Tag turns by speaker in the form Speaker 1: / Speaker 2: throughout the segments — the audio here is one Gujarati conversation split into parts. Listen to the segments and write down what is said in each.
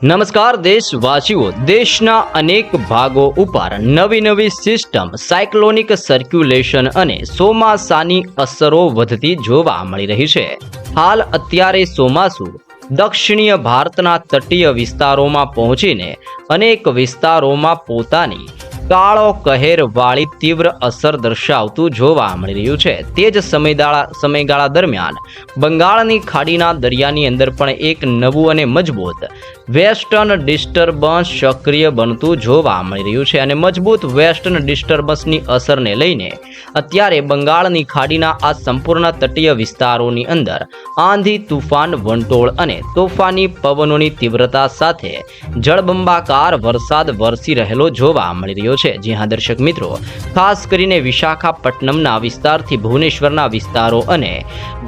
Speaker 1: નમસ્કાર દેશવાસીઓ, દેશના અનેક ભાગો ઉપર નવી સિસ્ટમ, સાયક્લોનિક સર્ક્યુલેશન અને ચોમાસાની અસરો વધતી જોવા મળી રહી છે. હાલ અત્યારે ચોમાસું દક્ષિણીય ભારતના તટીય વિસ્તારોમાં પહોંચીને અનેક વિસ્તારોમાં પોતાની કાળો કહેર વાળી તીવ્ર અસર દર્શાવતું જોવા મળી રહ્યું છે. તે જ સમયગાળા દરમિયાન બંગાળની ખાડીના દરિયાની અંદર પણ એક નવું અને મજબૂત વેસ્ટર્ન ડિસ્ટર્બન્સ સક્રિય બનતું જોવા મળી રહ્યું છે. અને મજબૂત વેસ્ટર્ન ડિસ્ટર્બન્સની અસરને લઈને અત્યારે બંગાળની ખાડીના આ સંપૂર્ણ તટીય વિસ્તારોની અંદર આંધી, તુફાન, વંટોળ અને તોફાની પવનોની તીવ્રતા સાથે જળબંબાકાર વરસાદ વરસી રહેલો જોવા મળી રહ્યો છે. જી હા દર્શક મિત્રો, ખાસ કરીને વિશાખાપટ્ટનમના વિસ્તારથી ભુવનેશ્વરના વિસ્તારો અને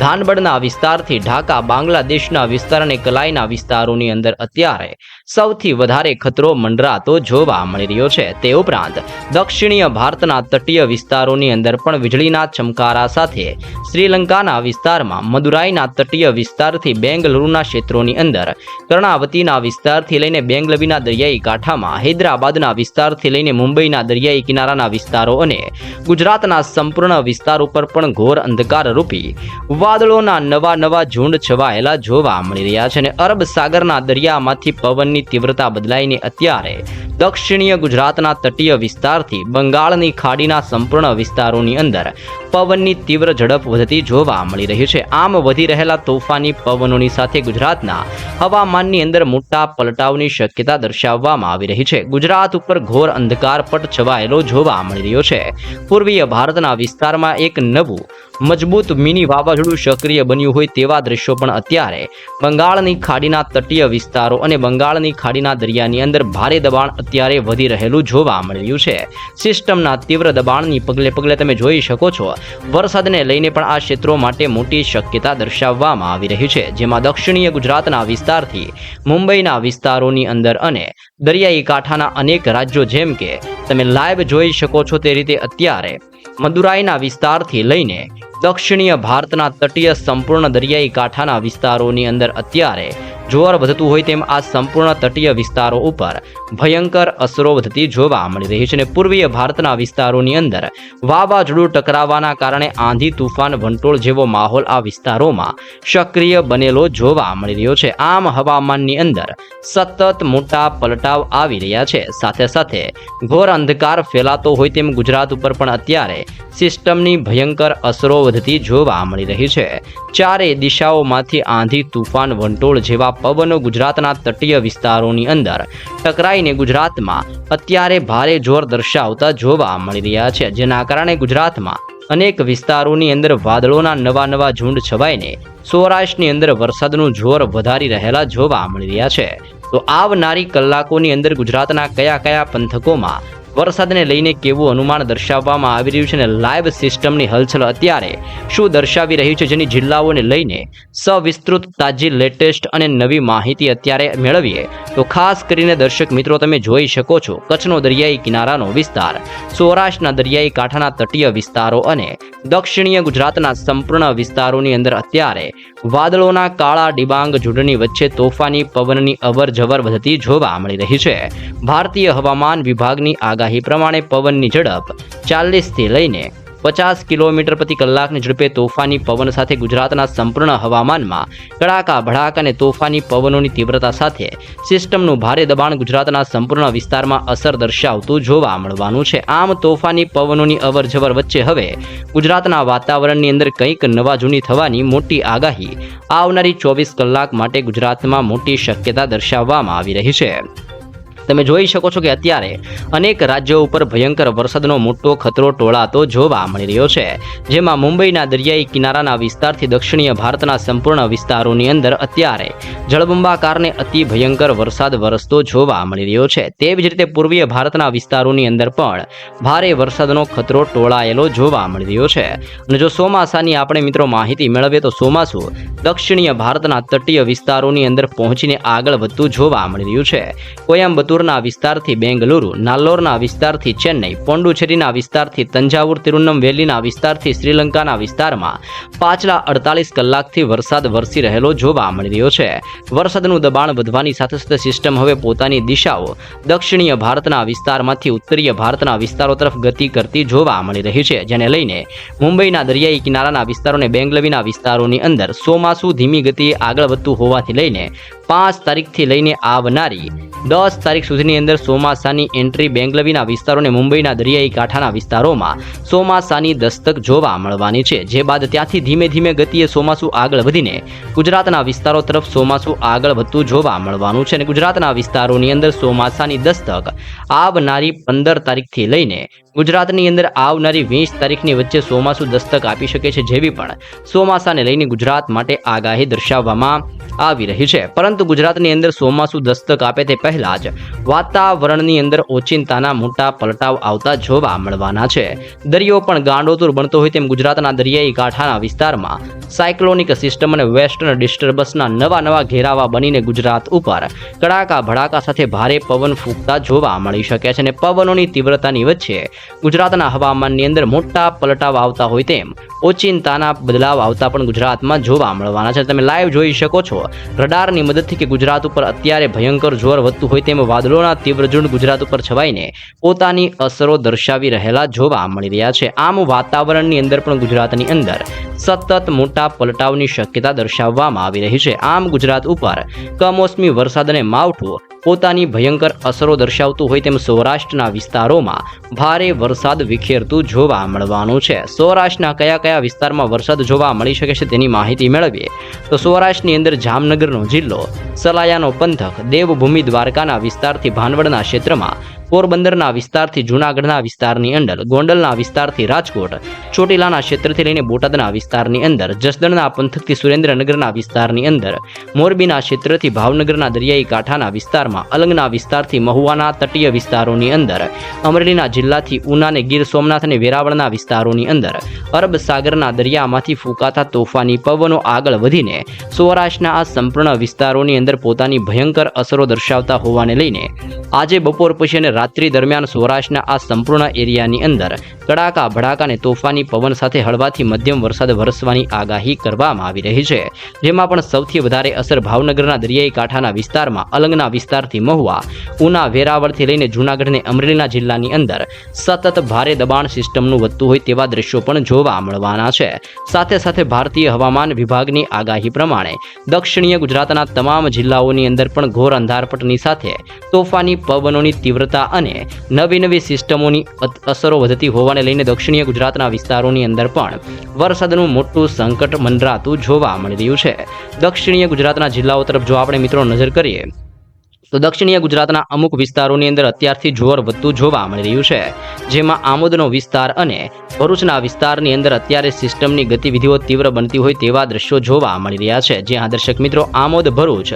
Speaker 1: ધાનબડના વિસ્તારથી ઢાકા, બાંગ્લાદેશના વિસ્તાર અને કલાઈના વિસ્તારોની અંદર અત્યારે સૌથી વધારે ખતરો મંડરાતો જોવા મળી રહ્યો છે. તે ઉપરાંત દક્ષિણીય ભારતના તટીય વિસ્તારોની અંદર પણ વીજળીના ચમકારા સાથે શ્રીલંકાના વિસ્તારમાં, મદુરાઈના તટીય વિસ્તારથી બેંગલુરુના ક્ષેત્રોની અંદર, કર્ણાવતીના વિસ્તારથી લઈને બેંગલવીના દરિયાઈ કાંઠામાં, હૈદરાબાદના વિસ્તારથી લઈને મુંબઈના દરિયાઈ કિનારાના વિસ્તારો અને ગુજરાતના સંપૂર્ણ વિસ્તાર ઉપર પણ ઘોર અંધકાર રૂપી વાદળોના નવા ઝુંડ છવાયેલા જોવા મળી રહ્યા છે. અને અરબ સાગરના દરિયામાંથી પવનની તીવ્રતા બદલાઈને અત્યારે દક્ષિણીય ગુજરાતના તટીય વિસ્તારથી બંગાળની ખાડીના સંપૂર્ણ વિસ્તારોની અંદર પવનની તીવ્ર ઝડપ વધતી જોવા મળી રહી છે. આમ વધી રહેલા તોફાની પવનોની સાથે ગુજરાતના હવામાનની અંદર મોટા પલટાવની શક્યતા દર્શાવવામાં આવી રહી છે. ગુજરાત ઉપર ઘોર અંધકાર પટ છવાયેલો જોવા મળી રહ્યો છે. પૂર્વીય ભારતના વિસ્તારમાં એક નવું મજબૂત મિની વાવાઝોડું સક્રિય બન્યું હોય તેવા દ્રશ્યો પણ અત્યારે બંગાળની ખાડીના તટીય વિસ્તારો અને બંગાળની ખાડીના દરિયાની અંદર ભારે દબાણ અત્યારે વધી રહેલું જોવા મળી રહ્યું છે. સિસ્ટમના તીવ્ર દબાણની પગલે તમે જોઈ શકો છો, વરસાદને લઈને પણ આ ક્ષેત્રો માટે મોટી શક્યતા દર્શાવવામાં આવી રહી છે. જેમાં દક્ષિણીય ગુજરાતના વિસ્તારથી મુંબઈના વિસ્તારોની અંદર અને દરિયાઈ કાંઠાના અનેક રાજ્યો, જેમ કે તમે લાઈવ જોઈ શકો છો તે રીતે અત્યારે મદુરાઈના વિસ્તારથી લઈને દક્ષિણીય ભારતના તટીય સંપૂર્ણ દરિયાઈ કાંઠાના વિસ્તારોની અંદર અત્યારે જોર વધતું હોય તેમ આ સંપૂર્ણ તટીય વિસ્તારો ઉપર ભયંકર અસરો વધતી જોવા મળી રહી છે. અને પૂર્વીય ભારતના વિસ્તારોની અંદર વાવાઝોડું ટકરાવાના કારણે આંધી, તુફાન, વંટોળ જેવો માહોલ આ વિસ્તારોમાં સક્રિય બનેલો જોવા મળી રહ્યો છે. આમ હવામાનની અંદર સતત મોટા પલટાવ આવી રહ્યા છે. સાથે ઘોર અંધકાર ફેલાતો હોય તેમ ગુજરાત ઉપર પણ અત્યારે સિસ્ટમની ભયંકર અસરો વધતી જોવા મળી રહી છે. ચારે દિશાઓમાંથી આંધી, તુફાન, વંટોળ જેવા પવનો ગુજરાતના તટીય વિસ્તારોની અંદર ટકરાઈને ગુજરાતમાં અત્યારે ભારે જોર દર્શાવતા જોવા મળી રહ્યા છે. જેના કારણે ગુજરાતમાં અનેક વિસ્તારોની અંદર વાદળોના નવા ઝુંડ છવાઈને સૌરાષ્ટ્રની અંદર વરસાદનું જોર વધારી રહેલા જોવા મળી રહ્યા છે. તો આવનારી કલાકોની અંદર ગુજરાતના કયા પંથકોમાં વરસાદને લઈને કેવું અનુમાન દર્શાવવામાં આવી રહ્યું છે અને લાઈવ સિસ્ટમની હલચલ અત્યારે શું દર્શાવી રહ્યું છે, જેની જિલ્લાઓને લઈને સવિસ્તૃત, તાજી, લેટેસ્ટ અને નવી માહિતી અત્યારે મેળવીએ તો ખાસ કરીને દર્શક મિત્રો તમે જોઈ શકો છો, કચ્છનો દરિયાઈ કિનારાનો વિસ્તાર, સૌરાષ્ટ્રના દરિયાઈ કાંઠાના તટીય વિસ્તારો અને દક્ષિણીય ગુજરાતના સંપૂર્ણ વિસ્તારોની અંદર અત્યારે વાદળોના કાળા ડિબાંગ ઝુંડની વચ્ચે તોફાની પવનની અવરજવર વધતી જોવા મળી રહી છે. ભારતીય હવામાન વિભાગની આગાહી પ્રમાણે પવનની ઝડપ 40 થી લઈને 50 કિલોમીટર પ્રતિ કલાકની ઝડપે તોફાની પવન સાથે ગુજરાતના સંપૂર્ણ હવામાનમાં કડાકા ભડાકા અને તોફાની પવનોની તીવ્રતા સાથે સિસ્ટમનું ભારે દબાણ ગુજરાતના સંપૂર્ણ વિસ્તારમાં અસર દર્શાવતું જોવા મળવાનું છે. આમ તોફાની પવનોની અવરજવર વચ્ચે હવે ગુજરાતના વાતાવરણની અંદર કંઈક નવા જૂની થવાની મોટી આગાહી આવનારી 24 કલાક માટે ગુજરાતમાં મોટી શક્યતા દર્શાવવામાં આવી રહી છે. તમે જોઈ શકો છો કે અત્યારે અનેક રાજ્યો ઉપર ભયંકર વરસાદનો મોટો ખતરો ટોળાતો જોવા મળી રહ્યો છે. જેમાં મુંબઈના દરિયાઈ કિનારાના વિસ્તારથી દક્ષિણીય ભારતના સંપૂર્ણ વિસ્તારોની અંદર અત્યારે જળબંબાકારને અતિ ભયંકર વરસાદ વરસતો જોવા મળી રહ્યો છે. તેવી જ રીતે પૂર્વીય ભારતના વિસ્તારોની અંદર પણ ભારે વરસાદનો ખતરો ટોળાયેલો જોવા મળી રહ્યો છે. અને જો ચોમાસાની આપણે મિત્રો માહિતી મેળવીએ તો ચોમાસું દક્ષિણીય ભારતના તટીય વિસ્તારોની અંદર પહોંચીને આગળ વધતું જોવા મળી રહ્યું છે. કોયમ્બતુર કોયમ્બતુરના વિસ્તારથી બેંગલુરુ, નાલ્લોરના વિસ્તારથી ચેન્નઈ, પોંડુચેરીના વિસ્તારથી તંજાવુર, તિરુનમવેલીના વિસ્તારથી શ્રીલંકાના વિસ્તારમાં પાછલા 48 કલાકથી વરસાદ વરસી રહેલો જોવા મળી રહ્યો છે. વરસાદનું દબાણ વધવાની સાથે સાથે સિસ્ટમ હવે પોતાની દિશાઓ દક્ષિણીય ભારતના વિસ્તારમાંથી ઉત્તરીય ભારતના વિસ્તારો તરફ ગતિ કરતી જોવા મળી રહી છે, જેને લઈને મુંબઈના દરિયાઈ કિનારાના વિસ્તારો અને બેંગલવીના વિસ્તારોની અંદર ચોમાસું ધીમી ગતિએ આગળ વધતું હોવાથી લઈને 5 તારીખથી લઈને આવનારી 10 તારીખ સુધીની અંદર ચોમાસાની એન્ટ્રી બેંગલવીના વિસ્તારો અને મુંબઈના દરિયાઈ કાંઠાના વિસ્તારોમાં ચોમાસાની દસ્તક જોવા મળવાની છે. જે બાદ ત્યાંથી ધીમે ધીમે ગતિએ ચોમાસું આગળ વધીને ગુજરાતના વિસ્તારો તરફ ચોમાસું આગળ વધતું જોવા મળવાનું છે અને ગુજરાતના વિસ્તારોની અંદર ચોમાસાની દસ્તક આવનારી 15 તારીખથી લઈને ગુજરાતની અંદર આવનારી 20 તારીખની વચ્ચે ચોમાસું દસ્તક આપી શકે છે, જેવી પણ ચોમાસાને લઈને ગુજરાત માટે આગાહી દર્શાવવામાં આવી રહી છે. પરંતુ ગુજરાતની અંદર ચોમાસું દસ્તક આપે તે પહેલા જ વાતાવરણની અંદર ઓચિંતાના મોટા પલટાવ આવતા જોવા મળવાના છે. દરિયો પણ ગાંડોતુર બનતો હોય તેમ ગુજરાતના દરિયાઈ કાંઠાના વિસ્તારમાં સાયક્લોનિક સિસ્ટમ અને વેસ્ટર્ન ડિસ્ટર્બન્સના નવા ઘેરાવા બનીને ગુજરાત ઉપર કડાકા ભડાકા સાથે ભારે પવન ફૂંકતા જોવા મળી શકે છે અને પવનોની તીવ્રતાની વચ્ચે ગુજરાતના હવામાનની અંદર મોટા પલટાવ આવતા હોય તેમ ઓચિંતાના બદલાવ આવતા પણ ગુજરાતમાં જોવા મળવાના છે. તમે લાઈવ જોઈ શકો છો રડારની મદદથી કે ગુજરાત ઉપર અત્યારે ભયંકર જોર વધતું હોય તેમ વાદળોના તીવ્ર ઝુંડ ગુજરાત ઉપર છવાઈને પોતાની અસરો દર્શાવી રહેલા જોવા મળી રહ્યા છે. આમ વાતાવરણની અંદર પણ ગુજરાતની અંદર સતત મોટા પલટાવની શક્યતા દર્શાવવામાં આવી રહી છે. આમ ગુજરાત ઉપર કમોસમી વરસાદ અને માવઠું પોતાની ભયંકર અસરો દર્શાવતું હોય તેમ સૌરાષ્ટ્રના વિસ્તારોમાં ભારે વરસાદ વિખેરતું જોવા મળવાનું છે. સૌરાષ્ટ્રના કયા વિસ્તારમાં વરસાદ જોવા મળી શકે છે તેની માહિતી મેળવીએ તો સૌરાષ્ટ્રની અંદર જામનગરનો જિલ્લો, સલાયાનો પંથક, દેવભૂમિ દ્વારકાના વિસ્તારથી ભાનવડના ક્ષેત્રમાં, પોરબંદરના વિસ્તારથી જૂનાગઢના વિસ્તારની અંદર, ગોંડલના વિસ્તારથી રાજકોટ, ચોટીલાના ક્ષેત્રથી લઈને બોટાદના વિસ્તારની અંદર, જસદણના પંથકથી સુરેન્દ્રનગરના વિસ્તારની અંદર, મોરબીના ક્ષેત્રથી ભાવનગરના દરિયાઈ કાંઠાના વિસ્તારમાં, અલંગના વિસ્તારથી મહુવાના તટીય વિસ્તારોની અંદર, અમરેલીના જિલ્લાથી ઉના અને ગીર સોમનાથ અને વેરાવળના વિસ્તારોની અંદર, અરબ સાગરના દરિયામાંથી ફૂંકાતા તોફાની પવનો આગળ વધીને સૌરાષ્ટ્રના આ સંપૂર્ણ વિસ્તારોની અંદર પોતાની ભયંકર અસરો દર્શાવતા હોવાને લઈને આજે બપોર પછી અને રાત્રિ દરમિયાન સૌરાષ્ટ્રના આ સંપૂર્ણ એરિયાની અંદર કડાકા ભડાકા અને તોફાની પવન સાથે હળવાથી મધ્યમ વરસાદ વરસવાની આગાહી કરવામાં આવી રહી છે. જેમાં પણ સૌથી વધારે અસર ભાવનગરના દરિયાઈ કાંઠાના વિસ્તારમાં, અલંગના વિસ્તારથી મહુવા, ઉના, વેરાવળથી લઈને જૂનાગઢ અને અમરેલીના જિલ્લાની અંદર સતત ભારે દબાણ સિસ્ટમનું વધતું હોય તેવા દ્રશ્યો પણ જોવા મળવાના છે. સાથે સાથે ભારતીય હવામાન વિભાગની આગાહી પ્રમાણે દક્ષિણીય ગુજરાતના તમામ જિલ્લાઓની અંદર પણ ઘોર અંધારપટની સાથે તોફાની પવનોની તીવ્રતા અને નવી સિસ્ટમોની અસરો વધતી હોવાને લઈને દક્ષિણીય ગુજરાતના વિસ્તારોની અંદર પણ વરસાદનું મોટું સંકટ મંડરાતું જોવા મળી રહ્યું છે. દક્ષિણીય ગુજરાતના જિલ્લાઓ તરફ જો આપણે મિત્રો નજર કરીએ તો દક્ષિણીય ગુજરાતના અમુક વિસ્તારોની અંદર અત્યારથી જોર વધતું જોવા મળી રહ્યું છે. જેમાં આમોદનો વિસ્તાર અને ભરૂચના વિસ્તારની અંદર અત્યારે સિસ્ટમની ગતિવિધિઓ તીવ્ર બનતી હોય તેવા દ્રશ્યો જોવા મળી રહ્યા છે. જ્યાં દર્શક મિત્રો આમોદ, ભરૂચ,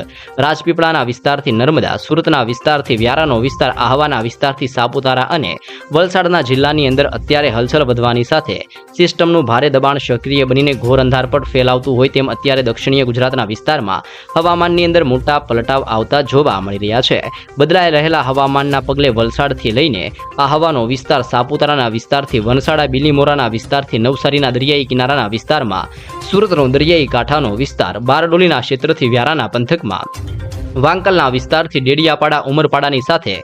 Speaker 1: રાજપીપળાના વિસ્તારથી નર્મદા, સુરતના વિસ્તારથી વ્યારાનો વિસ્તાર, આહવાના વિસ્તારથી સાપુતારા અને વલસાડના જિલ્લાની અંદર અત્યારે હલચલ વધવાની સાથે સિસ્ટમનું ભારે દબાણ સક્રિય બનીને ઘોર અંધારપટ ફેલાવતું હોય તેમ અત્યારે દક્ષિણીય ગુજરાતના વિસ્તારમાં હવામાનની અંદર મોટા પલટાવ આવતા જોવા મળી રહ્યા છે. બદલાઈ રહેલા હવામાનના પગલે વલસાડથી લઈને આહવાનો વિસ્તાર, સાપુતારાના વિસ્તારથી વનસાડા, બિલીમોરાના વિસ્તારથી નવસારીના દરિયાઈ કિનારાના વિસ્તારમાં, સુરતનો દરિયાઈ કાંઠાનો વિસ્તાર, બારડોલીના ક્ષેત્રથી વ્યારાના પંથકમાં, વાંકલના વિસ્તારથી ડેડિયાપાડા, ઉમરપાડાની સાથે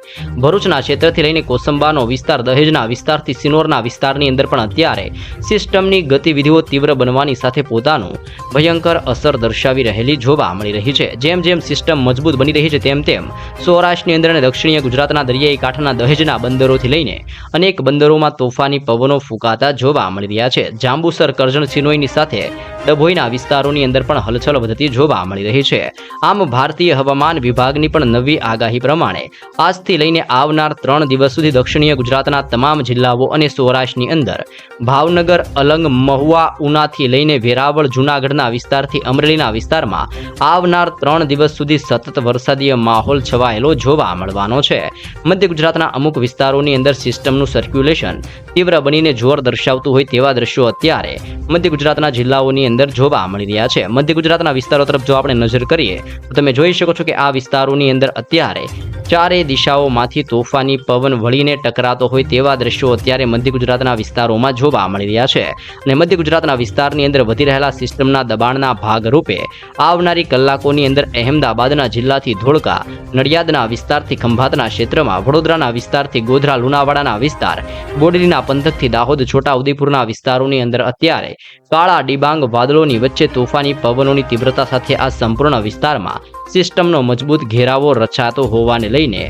Speaker 1: ભરૂચના ક્ષેત્રથી લઈને કોસંબાનો વિસ્તાર, દહેજના વિસ્તારથી સિનોરના વિસ્તારની અંદર પણ અત્યારે સિસ્ટમની ગતિવિધિઓ તીવ્ર બનવાની સાથે પોતાનું ભયંકર અસર દર્શાવી રહેલી જોવા મળી રહી છે. જેમ સિસ્ટમ મજબૂત બની રહી છે તેમ સૌરાષ્ટ્રની અંદર અને દક્ષિણીય ગુજરાતના દરિયાઈ કાંઠાના દહેજના બંદરોથી લઈને અનેક બંદરોમાં તોફાની પવનો ફૂંકાતા જોવા મળી રહ્યા છે. જાંબુસર, કરજણ, સિનોઈની સાથે ડભોઈના વિસ્તારોની અંદર પણ હલચલ વધતી જોવા મળી રહી છે. આમ ભારતીય હવામાન વિભાગની પણ નવી આગાહી પ્રમાણે આજથી લઈને આવનાર 3 દિવસ સુધી દક્ષિણીય ગુજરાતના તમામ જિલ્લાઓ અને સૌરાષ્ટ્રની અંદર ભાવનગર, અલંગ, મહુવા, ઉનાથી લઈને વેરાવળ, જૂનાગઢના વિસ્તારથી અમરેલીના વિસ્તારમાં આવનાર 3 દિવસ સુધી સતત વરસાદીય માહોલ છવાયેલો જોવા મળવાનો છે. મધ્ય ગુજરાતના અમુક વિસ્તારોની અંદર સિસ્ટમનું સર્ક્યુલેશન તીવ્ર બનીને જોર દર્શાવતું હોય તેવા દ્રશ્યો અત્યારે મધ્ય ગુજરાતના જિલ્લાઓની અંદર જોવા મળી રહ્યા છે. મધ્ય ગુજરાતના વિસ્તારો તરફ જો આપણે નજર કરીએ તો તમે જોઈ શકો છો કે આ વિસ્તારોની અંદર અત્યારે ચારે દિશાઓમાંથી તોફાની પવન વળીને ટકરાતો હોય તેવા દ્રશ્યો અત્યારે મધ્ય ગુજરાતના વિસ્તારોમાં જોવા મળી રહ્યા છે અને મધ્ય ગુજરાતના વિસ્તારની અંદર વધી રહેલા સિસ્ટમના દબાણના ભાગરૂપે આવનારી કલાકોની અંદર અહેમદાબાદના જિલ્લાથી ધોળકા, નડિયાદના વિસ્તારથી ખંભાતના ક્ષેત્રમાં, વડોદરાના વિસ્તારથી ગોધરા, લુણાવાડાના વિસ્તાર, બોડેલીના પંથકથી દાહોદ, છોટા ઉદેપુરના વિસ્તારોની અંદર અત્યારે કાળા ડિબાંગ વાદળોની વચ્ચે તોફાની પવનોની તીવ્રતા સાથે આ સંપૂર્ણ વિસ્તારમાં સિસ્ટમનો મજબૂત ઘેરાવો રચાતો હોવાને લઈને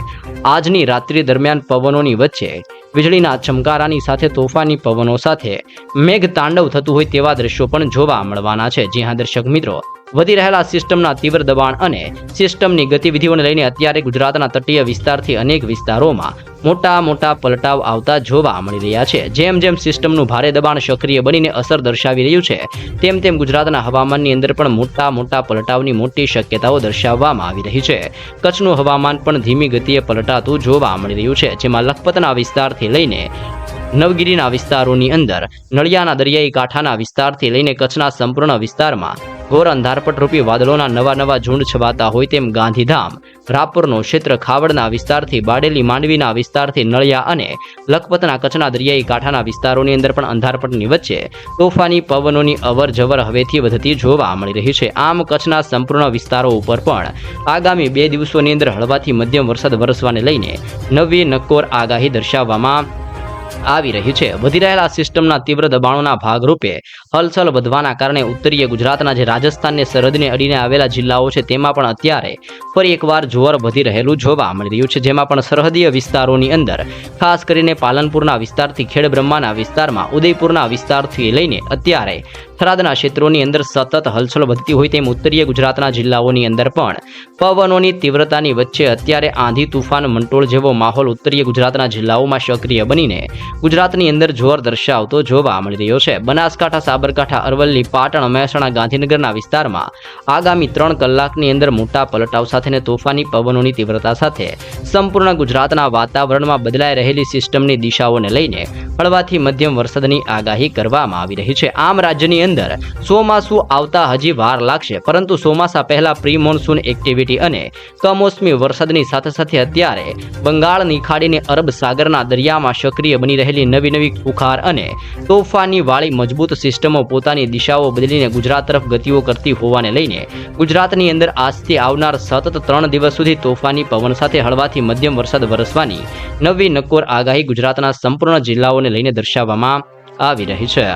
Speaker 1: આજની રાત્રિ દરમિયાન પવનોની વચ્ચે વીજળીના ચમકારાની સાથે તોફાની પવનો સાથે મેઘ તાંડવ થતું હોય તેવા દ્રશ્યો પણ જોવા મળવાના છે. જી હા દર્શક મિત્રો, વધી રહેલા સિસ્ટમના તીવ્ર દબાણ અને સિસ્ટમની ગતિવિધિઓને લઈને અત્યારે ગુજરાતના તટીય વિસ્તારથી અનેક વિસ્તારોમાં મોટા પલટાવ આવતા જોવા મળી રહ્યા છે. જેમ જેમ સિસ્ટમનું ભારે દબાણ સક્રિય બનીને અસર દર્શાવી રહ્યું છે તેમ ગુજરાતના હવામાનની અંદર પણ મોટા પલટાવની મોટી શક્યતાઓ દર્શાવવામાં આવી રહી છે. કચ્છનું હવામાન પણ ધીમી ગતિએ પલટાતું જોવા મળી રહ્યું છે, જેમાં લખપતના વિસ્તારથી લઈને નવગીરીના વિસ્તારોની અંદર, નળિયાના દરિયાઈ કાંઠાના વિસ્તારથી લઈને કચ્છના સંપૂર્ણ વિસ્તારમાં ઘોર અંધારપટ રૂપી વાદળોના નવા ઝુંડ છવાતા હોય તેમ ગાંધીધામ, રાપરનો ક્ષેત્ર, ખાવડના વિસ્તારથી બારડોલી, માંડવીના વિસ્તારથી નળિયા અને લખપતના કચ્છના દરિયાઈ કાંઠાના વિસ્તારોની અંદર પણ અંધારપટની વચ્ચે તોફાની પવનોની અવર જવર હવેથી વધતી જોવા મળી રહી છે. આમ કચ્છના સંપૂર્ણ વિસ્તારો ઉપર પણ આગામી 2 દિવસોની અંદર હળવાથી મધ્યમ વરસાદ વરસવાને લઈને નવી નક્કોર આગાહી દર્શાવવામાં આવી રહી છે. વધી રહેલા સિસ્ટમના તીવ્ર દબાણોના ભાગરૂપે હલચલ વધવાના કારણે ઉત્તરીય ગુજરાતના જે રાજસ્થાનને સરહદને અડીને આવેલા જિલ્લાઓ છે તેમાં પણ અત્યારે ફરી એકવાર જોર વધી રહેલું જોવા મળી રહ્યું છે, જેમાં પણ સરહદીય વિસ્તારોની અંદર ખાસ કરીને પાલનપુરના વિસ્તારથી ખેડબ્રહ્માના વિસ્તારમાં, ઉદયપુરના વિસ્તારથી લઈને અત્યારે થરાદના ક્ષેત્રોની અંદર સતત હલચલ વધતી હોય તેમ ઉત્તરીય ગુજરાતના જિલ્લાઓની અંદર પણ પવનોની તીવ્રતાની વચ્ચે અત્યારે આંધી, તુફાન, મંટોળ જેવો માહોલ ઉત્તરીય ગુજરાતના જિલ્લાઓમાં સક્રિય બનીને ગુજરાતની અંદર જોર દર્શાવતો જોવા મળી રહ્યો છે. બનાસકાંઠા, સાબરકાંઠા, અરવલ્લી, પાટણ, મહેસાણા, ગાંધીનગરના વિસ્તારમાં આગામી 3 કલાકની અંદર મોટા પલટાવ સાથે તોફાની પવનોની તીવ્રતા સાથે સંપૂર્ણ ગુજરાતના વાતાવરણમાં બદલાઈ રહેલી સિસ્ટમની દિશાઓને લઈને હળવાથી મધ્યમ વરસાદની આગાહી કરવામાં આવી રહી છે. આમ રાજ્યની અંદર ચોમાસું આવતા હજી વાર લાગશે, પરંતુ ચોમાસા પહેલા પ્રી મોન્સૂન એક્ટિવિટી અને કમોસમી વરસાદની સાથે અત્યારે બંગાળની ખાડીને અરબ સાગરના દરિયામાં સક્રિય બની રહેલી નવી ખુખાર અને તોફાની વાળી મજબૂત સિસ્ટમો પોતાની દિશાઓ બદલીને ગુજરાત તરફ ગતિઓ કરતી હોવાને લઈને ગુજરાતની અંદર આજથી આવનાર સતત 3 દિવસ સુધી તોફાની પવન સાથે હળવાથી મધ્યમ વરસાદ વરસવાની નવી નક્કોર આગાહી ગુજરાતના સંપૂર્ણ જિલ્લાઓને લઈને દર્શાવવામાં આવી રહી છે.